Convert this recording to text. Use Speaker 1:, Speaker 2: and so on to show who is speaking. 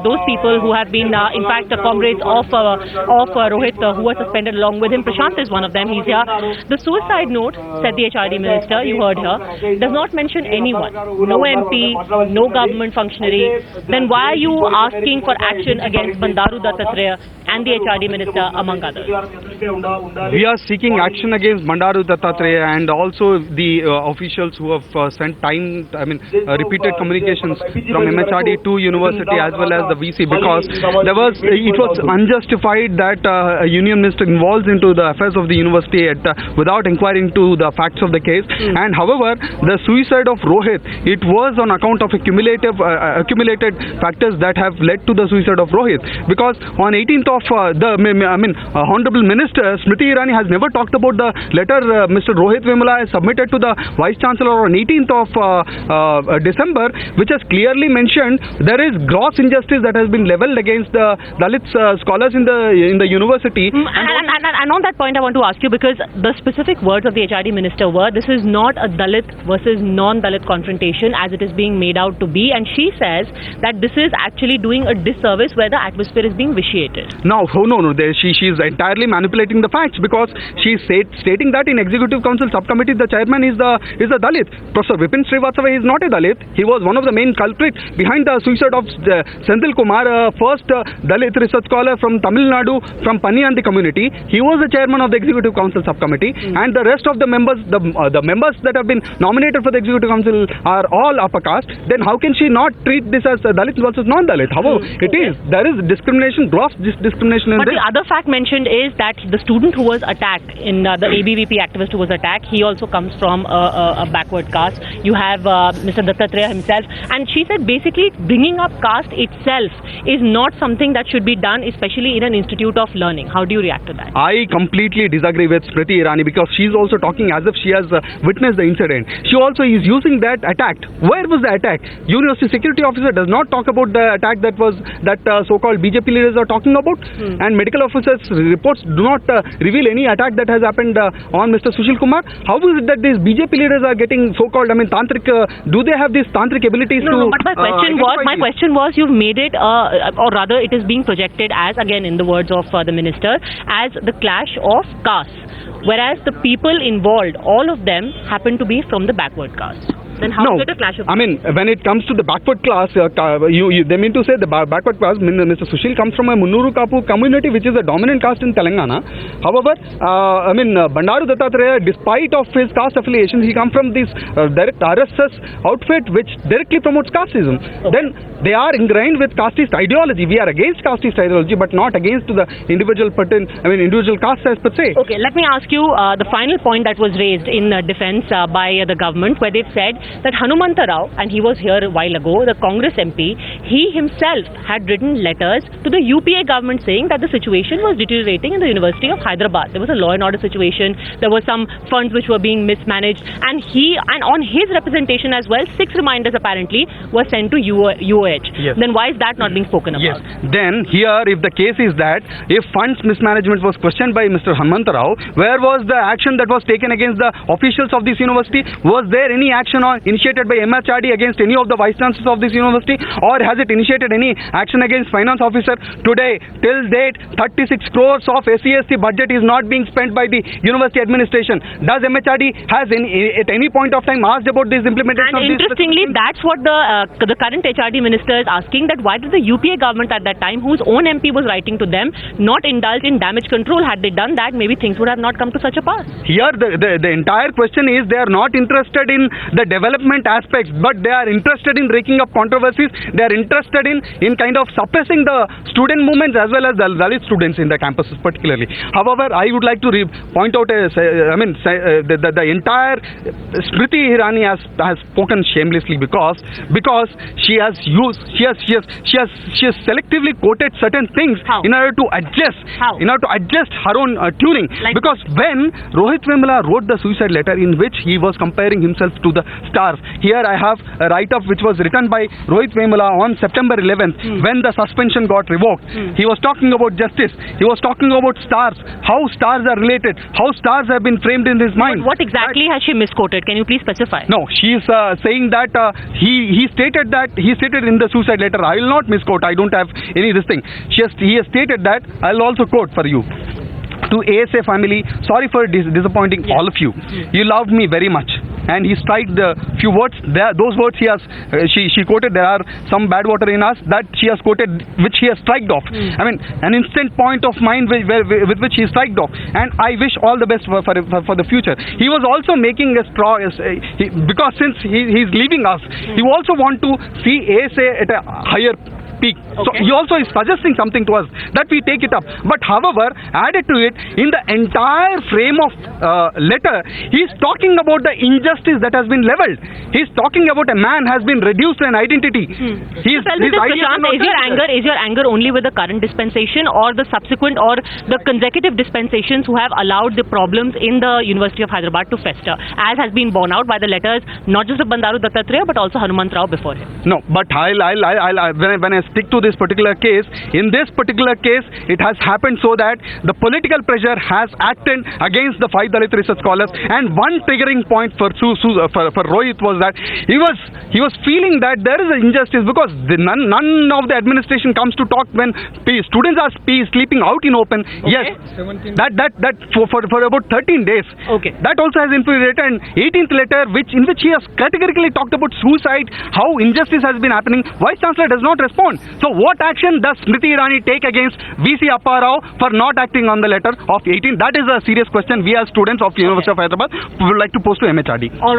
Speaker 1: those people who have been, in fact, comrades of Rohit, who were suspended along with him. Prashant is one of them. He's here. The suicide note, said the HRD minister, you heard her, does not mention anyone. No MP, no government functionary. Then why are you asking for action against Bandaru Dattatreya and the HRD minister, among others?
Speaker 2: We are seeking action against Bandaru Dattatreya and also the officials who have sent repeated communications from MHRD to university as well as the VC, because it was unjustified that a union minister involves into the affairs of the university without inquiring to the facts of the case. And however, the suicide of Rohit, it was on account of accumulated factors that have led to the suicide of Rohit, because on 18th of Honorable Minister Smriti Irani has never talked about the letter Mr. Rohit Vemula has submitted to the Vice Chancellor on 18th of December, which has clearly mentioned there is gross injustice that has been levelled against the Dalit scholars in the university.
Speaker 1: And on that point, I want to ask you, because the specific words of the HRD minister were, this is not a Dalit versus non-Dalit confrontation as it is being made out to be, and she says that this is actually doing a disservice where the atmosphere is being vitiated.
Speaker 2: No. She is entirely manipulating the facts, because she is stating that in Executive Council Subcommittee the chairman is a Dalit. Professor Vipin Srivastava is not a Dalit. He was one of the main culprits behind the suicide of Senthil Kumar, first Dalit research scholar from Tamil Nadu, from Paniyandi community. He was the chairman of the Executive Council Subcommittee, and the rest of the members, the members that have been nominated for the Executive Council are all upper caste. Then how can she not treat this as Dalit versus non-Dalit? However, there is discrimination, gross discrimination in
Speaker 1: this. But the other fact mentioned is that the student who was attacked, in the ABVP activist who was attacked, he also comes from a backward caste. You have Mr. Dattatreya himself, and she said basically bringing up caste itself is not something that should be done, especially in an institute of learning. How do you react to that?
Speaker 2: I completely disagree with Smriti Irani, because she is also talking as if she has witnessed the incident. She also is using that attack. Where was the attack? University security officer does not talk about the attack that so-called BJP leaders are talking about, and medical officers reports do not reveal any attack that has happened on Mr. Sushil Kumar. How is it that these BJP leaders are getting so-called, tantric? Do they have these tantric abilities to?
Speaker 1: No, but my question was, you've made it, or rather, it is being projected as, again, in the words of the minister, as the clash of castes, whereas the people involved, all of them happen to be from the backward caste. Then how is it a clash of?
Speaker 2: When it comes to the backward class, they mean to say the backward class. Mr. Sushil comes from a Munnuru Kapu community, which is a dominant caste in Telangana. However, Bandaru Dattatreya, despite of his caste affiliations, he comes from this direct RSS outfit, which directly promotes casteism. Okay. Then they are ingrained with casteist ideology. We are against casteist ideology, but not against the individual caste as per se.
Speaker 1: Okay, let me ask you the final point that was raised in defense by the government, where they've said that Hanumanta Rao, and he was here a while ago, the Congress MP, he himself had written letters to the UPA government saying that the situation was deteriorating in the University of Hyderabad. There was a law and order situation, there were some funds which were being mismanaged, and on his representation as well, 6 reminders apparently were sent to UOH.
Speaker 2: Yes.
Speaker 1: Then why is that not being spoken about?
Speaker 2: Yes. Then here, if the case is that if funds mismanagement was questioned by Mr. Hanumanta Rao, where was the action that was taken against the officials of this university? Was there any action initiated by MHRD against any of the vice chancellors of this university, or has it initiated any action against finance officer? Today, till date, 36 crores of SCST budget is not being spent by the university administration. Does MHRD has at any point of time asked about this implementation?
Speaker 1: And interestingly, that's what the current HRD minister is asking, that why did the UPA government at that time, whose own MP was writing to them, not indulge in damage control? Had they done that, maybe things would have not come to such a pass.
Speaker 2: Here, the entire question is, they are not interested in the development aspects, but they are interested in raking up controversies. They are interested in kind of suppressing the student movements as well as the Dalit students in the campuses particularly. However, I would like to point out the entire Smriti Irani has spoken shamelessly, because she has selectively quoted certain things in order to adjust her own tuning. Because when Rohit Vemula wrote the suicide letter in which he was comparing himself to the stars. Here I have a write-up which was written by Rohit Vemula on September 11th when the suspension got revoked. He was talking about justice. He was talking about stars, how stars are related, how stars have been framed in his mind.
Speaker 1: What exactly has she misquoted? Can you please specify?
Speaker 2: No, she is saying that he stated in the suicide letter. I will not misquote. I don't have any this thing. He has stated that. I'll also quote for you. To ASA family, sorry for disappointing all of you. You loved me very much. And he struck the few words. Those words she quoted. There are some bad water in us that she has quoted, which he has struck off. I mean, an instant point of mind with which he struck off. And I wish all the best for the future. He was also making a straw because since he's leaving us, he also want to see ASA at a higher peak. Okay. So he also is suggesting something to us that we take it up. But however, added to it, in the entire frame of letter, he is talking about the injustice that has been leveled. He is talking about a man has been reduced to an identity.
Speaker 1: Is your anger only with the current dispensation or the subsequent or the consecutive dispensations who have allowed the problems in the University of Hyderabad to fester, as has been borne out by the letters not just of Bandaru Dattatreya but also Hanumantrao before him? No, but when I stick to this particular case, in this particular case, it has happened so that the political pressure has acted against the 5 Dalit research scholars, and one triggering point for Rohit was that he was feeling that there is an injustice because none of the administration comes to talk when students are sleeping out in open. Okay. Yes, that for about 13 days. Okay. That also has infuriated. And 18th letter, in which he has categorically talked about suicide, how injustice has been happening, Vice Chancellor does not respond. So what action does Smriti Irani take against VC Appa Rao for not acting on the letter of 18? That is a serious question we as students of University of Hyderabad would like to pose to MHRD. All right.